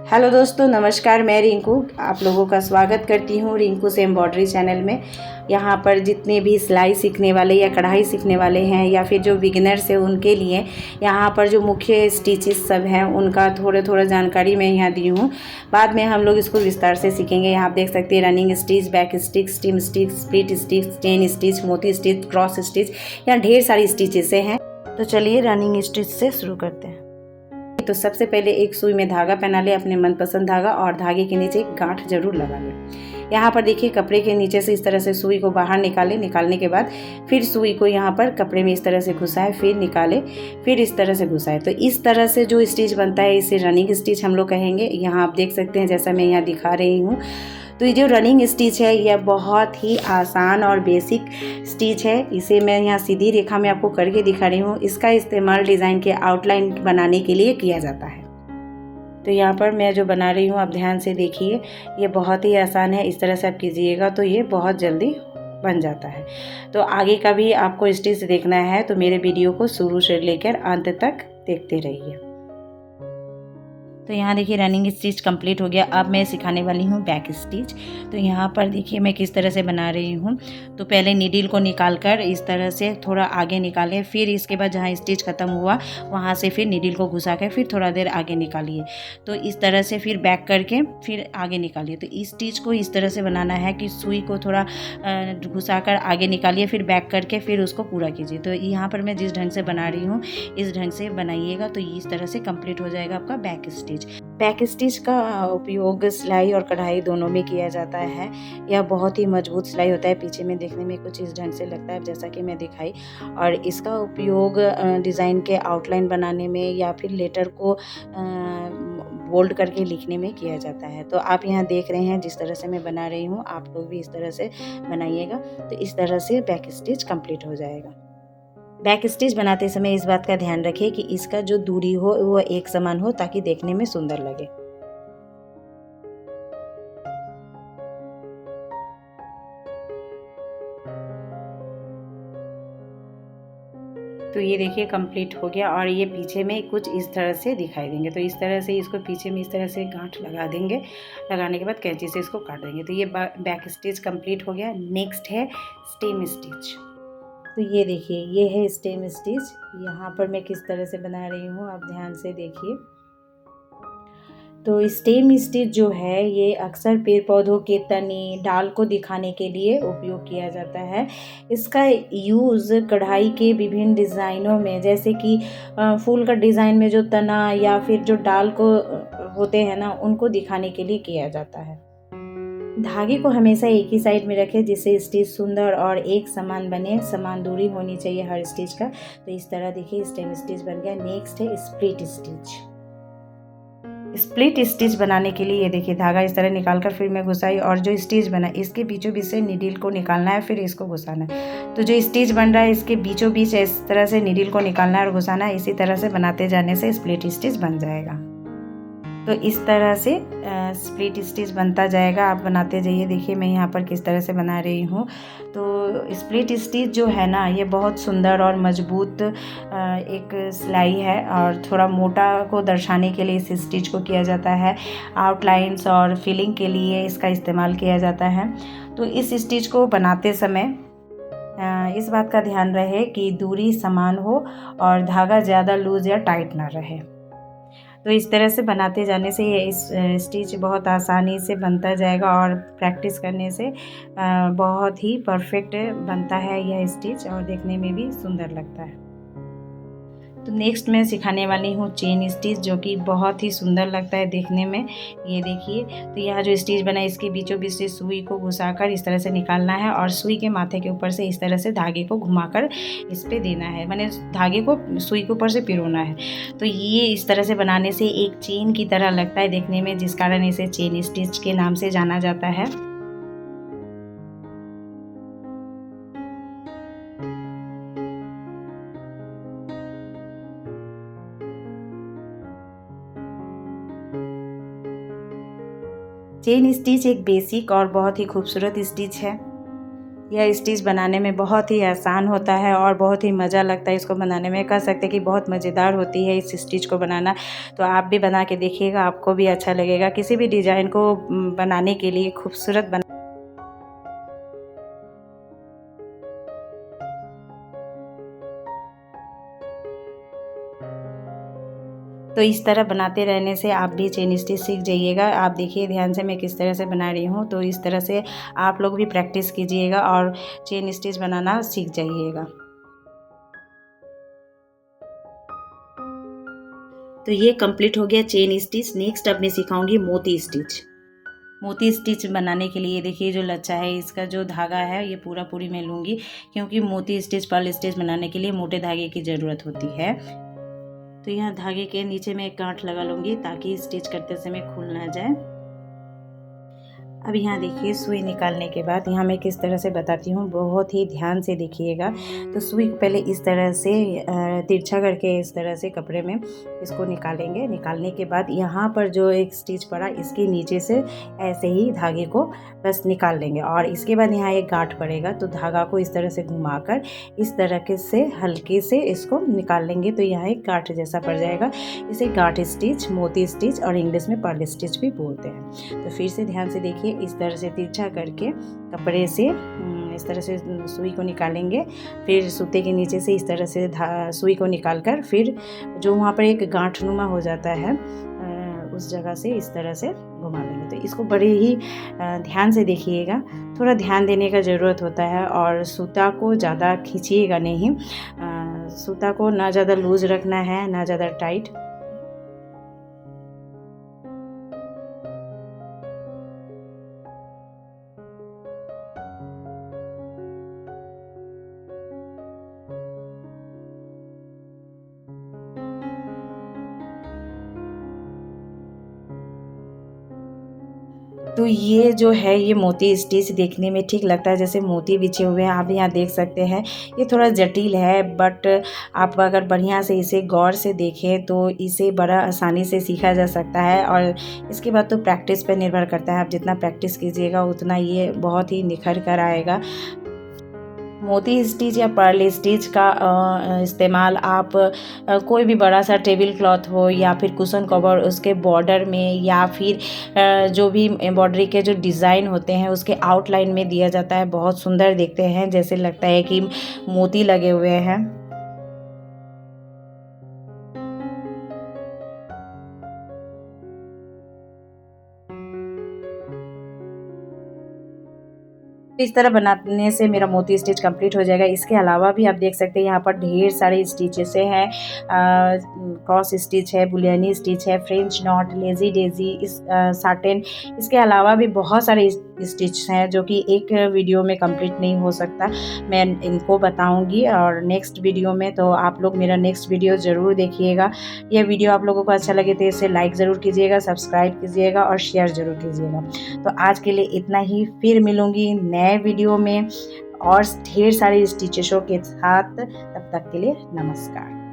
Hello दोस्तों, नमस्कार। मैं रिंकू आप लोगों का स्वागत करती हूँ रिंकू से एम्ब्रॉयडरी चैनल में। यहाँ पर जितने भी सिलाई सीखने वाले या कढ़ाई सीखने वाले हैं या फिर जो बिगिनर्स हैं उनके लिए यहाँ पर जो मुख्य स्टिचेस सब हैं उनका थोड़ा जानकारी मैं यहाँ दी हूँ। बाद में हम लोग इसको विस्तार से सीखेंगे। यहाँ आप देख सकते हैं running stitch, back stitch, steam stitch, split stitch, chain stitch, मोती स्टिच, क्रॉस स्टिच, यहाँ ढेर सारी स्टिचेस हैं। तो चलिए रनिंग स्टिच से शुरू करते हैं। तो सबसे पहले एक सुई में धागा पहना ले, अपने मनपसंद धागा, और धागे के नीचे एक गांठ जरूर लगा ले। यहाँ पर देखिए कपड़े के नीचे से इस तरह से सुई को बाहर निकाले। निकालने के बाद फिर सुई को यहाँ पर कपड़े में इस तरह से घुसाए, फिर निकाले, फिर इस तरह से घुसाए। तो इस तरह से जो स्टिच बनता है इसे रनिंग स्टिच हम लोग कहेंगे। यहाँ आप देख सकते हैं जैसा मैं यहाँ दिखा रही हूँ। तो ये जो रनिंग स्टिच है यह बहुत ही आसान और बेसिक स्टिच है। इसे मैं यहाँ सीधी रेखा में आपको करके दिखा रही हूँ। इसका इस्तेमाल डिज़ाइन के आउटलाइन बनाने के लिए किया जाता है। तो यहाँ पर मैं जो बना रही हूँ आप ध्यान से देखिए, ये बहुत ही आसान है। इस तरह से आप कीजिएगा तो ये बहुत जल्दी बन जाता है। तो आगे का भी आपको स्टिच देखना है तो मेरे वीडियो को शुरू से लेकर अंत तक देखते रहिए। तो यहाँ देखिए रनिंग स्टिच कंप्लीट हो गया। अब मैं सिखाने वाली हूँ बैक स्टिच। तो यहाँ पर देखिए मैं किस तरह से बना रही हूँ। तो पहले नीडल को निकाल कर इस तरह से थोड़ा आगे निकालें, फिर इसके बाद जहाँ स्टिच ख़त्म हुआ वहाँ से फिर नीडल को घुसा कर फिर थोड़ा देर आगे निकालिए। तो इस तरह से फिर बैक करके फिर आगे निकालिए। तो इस स्टिच को इस तरह से बनाना है कि सुई को थोड़ा घुसा कर आगे निकालिए, फिर बैक करके फिर उसको पूरा कीजिए। तो यहाँ पर मैं जिस ढंग से बना रही हूँ इस ढंग से बनाइएगा तो इस तरह से कंप्लीट हो जाएगा आपका बैक स्टिच। बैक स्टिच का उपयोग सिलाई और कढ़ाई दोनों में किया जाता है। यह बहुत ही मजबूत सिलाई होता है। पीछे में देखने में कुछ इस ढंग से लगता है जैसा कि मैं दिखाई। और इसका उपयोग डिज़ाइन के आउटलाइन बनाने में या फिर लेटर को बोल्ड करके लिखने में किया जाता है। तो आप यहाँ देख रहे हैं जिस तरह से मैं बना रही हूँ, आप लोग भी इस तरह से बनाइएगा तो इस तरह से बैक स्टिच कंप्लीट हो जाएगा। बैक स्टिच बनाते समय इस बात का ध्यान रखें कि इसका जो दूरी हो वो एक समान हो ताकि देखने में सुंदर लगे। तो ये देखिए कंप्लीट हो गया और ये पीछे में कुछ इस तरह से दिखाई देंगे। तो इस तरह से इसको पीछे में इस तरह से गांठ लगा देंगे। लगाने के बाद कैंची से इसको काट देंगे। तो ये बैक स्टिच कंप्लीट हो गया। नेक्स्ट है स्टेम स्टिच। तो ये देखिए ये है स्टेम स्टिच। यहाँ पर मैं किस तरह से बना रही हूँ आप ध्यान से देखिए। तो स्टेम स्टिच जो है ये अक्सर पेड़ पौधों के तने डाल को दिखाने के लिए उपयोग किया जाता है। इसका यूज़ कढ़ाई के विभिन्न डिज़ाइनों में, जैसे कि फूल का डिज़ाइन में जो तना या फिर जो डाल को होते हैं ना उनको दिखाने के लिए किया जाता है। धागे को हमेशा एक ही साइड में रखें जिससे स्टिच सुंदर और एक समान बने। समान दूरी होनी चाहिए हर स्टिच का। तो इस तरह देखिए स्टेम स्टिच बन गया। नेक्स्ट है स्प्लिट स्टिच। स्प्लिट स्टिच बनाने के लिए ये देखिए धागा इस तरह निकाल कर फिर मैं घुसाई और जो स्टिच बना इसके बीचों बीच से नीडल को निकालना है, फिर इसको घुसाना है। तो जो स्टिच बन रहा है इसके बीचों बीच इस तरह से नीडल को निकालना है और घुसाना है। इसी तरह से बनाते जाने से स्प्लिट स्टिच बन जाएगा। तो इस तरह से स्प्लिट स्टिच बनता जाएगा। आप बनाते जाइए। देखिए मैं यहाँ पर किस तरह से बना रही हूँ। तो स्प्लिट स्टिच जो है ना ये बहुत सुंदर और मजबूत एक सिलाई है और थोड़ा मोटा को दर्शाने के लिए इस स्टिच को किया जाता है। आउटलाइंस और फिलिंग के लिए इसका इस्तेमाल किया जाता है। तो इस स्टिच को बनाते समय इस बात का ध्यान रहे कि दूरी समान हो और धागा ज़्यादा लूज या टाइट ना रहे। तो इस तरह से बनाते जाने से ये इस स्टिच बहुत आसानी से बनता जाएगा और प्रैक्टिस करने से बहुत ही परफेक्ट बनता है यह स्टिच और देखने में भी सुंदर लगता है। तो नेक्स्ट मैं सिखाने वाली हूँ चेन स्टिच, जो कि बहुत ही सुंदर लगता है देखने में। ये देखिए तो यहाँ जो स्टिच बना है इसके बीचों बीच से सुई को घुसाकर इस तरह से निकालना है और सुई के माथे के ऊपर से इस तरह से धागे को घुमाकर इस पे देना है, माने धागे को सुई के ऊपर से पिरोना है। तो ये इस तरह से बनाने से एक चेन की तरह लगता है देखने में, जिस कारण इसे चेन स्टिच के नाम से जाना जाता है। चेन स्टिच एक बेसिक और बहुत ही खूबसूरत स्टिच है। यह स्टिच बनाने में बहुत ही आसान होता है और बहुत ही मज़ा लगता है इसको बनाने में। कह सकते हैं कि बहुत मज़ेदार होती है इस स्टिच को बनाना। तो आप भी बना के देखिएगा, आपको भी अच्छा लगेगा। किसी भी डिज़ाइन को बनाने के लिए खूबसूरत बना तो इस तरह बनाते रहने से आप भी चेन स्टिच सीख जाइएगा। आप देखिए ध्यान से मैं किस तरह से बना रही हूँ, तो इस तरह से आप लोग भी प्रैक्टिस कीजिएगा और चेन स्टिच बनाना सीख जाइएगा। तो ये कंप्लीट हो गया चेन स्टिच। नेक्स्ट अब मैं सिखाऊंगी मोती स्टिच। मोती स्टिच बनाने के लिए देखिए जो लच्छा है, इसका जो धागा है ये पूरी मैं लूँगी, क्योंकि मोती स्टिच पर्ल स्टिच बनाने के लिए मोटे धागे की ज़रूरत होती है। तो यहाँ धागे के नीचे में एक गांठ लगा लूँगी ताकि स्टिच करते समय खुल ना जाए। अब यहाँ देखिए सुई निकालने के बाद यहाँ मैं किस तरह से बताती हूँ, बहुत ही ध्यान से देखिएगा। तो सुई को पहले इस तरह से तिरछा करके इस तरह से कपड़े में इसको निकालेंगे। निकालने के बाद यहाँ पर जो एक स्टिच पड़ा, इसके नीचे से ऐसे ही धागे को बस निकाल लेंगे और इसके बाद यहाँ एक गांठ पड़ेगा, तो धागा को इस तरह से घुमाकर इस तरह के से हल्के से इसको निकाल लेंगे। तो यहाँ एक गांठ जैसा पड़ जाएगा। इसे गांठ स्टिच, मोती स्टिच और इंग्लिश में पर्ल स्टिच भी बोलते हैं। तो फिर से ध्यान से देखिए, इस तरह से तिरछा करके कपड़े से इस तरह से सुई को निकालेंगे। फिर सूते के नीचे से इस तरह से सुई को निकालकर फिर जो वहाँ पर एक गांठनुमा हो जाता है उस जगह से इस तरह से घुमा लेंगे। तो इसको बड़े ही ध्यान से देखिएगा, थोड़ा ध्यान देने का ज़रूरत होता है और सूता को ज़्यादा खींचिएगा नहीं। सूता को ना ज़्यादा लूज़ रखना है ना ज़्यादा टाइट। तो ये जो है ये मोती स्टिच देखने में ठीक लगता है जैसे मोती बिछे हुए हैं, आप यहाँ देख सकते हैं। ये थोड़ा जटिल है, बट आप अगर बढ़िया से इसे गौर से देखें तो इसे बड़ा आसानी से सीखा जा सकता है। और इसके बाद तो प्रैक्टिस पे निर्भर करता है, आप जितना प्रैक्टिस कीजिएगा उतना ये बहुत ही निखर कर आएगा। मोती स्टिच या पर्ल स्टिच का इस्तेमाल आप कोई भी बड़ा सा टेबल क्लॉथ हो या फिर कुशन कवर, उसके बॉर्डर में या फिर जो भी एम्ब्रॉयडरी के जो डिज़ाइन होते हैं उसके आउटलाइन में दिया जाता है। बहुत सुंदर दिखते हैं, जैसे लगता है कि मोती लगे हुए हैं। इस तरह बनाने से मेरा मोती स्टिच कंप्लीट हो जाएगा। इसके अलावा भी आप देख सकते हैं यहाँ पर ढेर सारे स्टिचेस हैं। क्रॉस स्टिच है, बुलियनी स्टिच है, फ्रेंच नॉट, लेजी डेजी, इस साटिन। इसके अलावा भी बहुत सारे स्टिच हैं जो कि एक वीडियो में कंप्लीट नहीं हो सकता। मैं इनको बताऊंगी और नेक्स्ट वीडियो में, तो आप लोग मेरा नेक्स्ट वीडियो ज़रूर देखिएगा। यह वीडियो आप लोगों को अच्छा लगे तो इसे लाइक ज़रूर कीजिएगा, सब्सक्राइब कीजिएगा और शेयर ज़रूर कीजिएगा। तो आज के लिए इतना ही, फिर मिलूँगी नए वीडियो में और ढेर सारे स्टिचेसों के साथ। तब तक के लिए नमस्कार।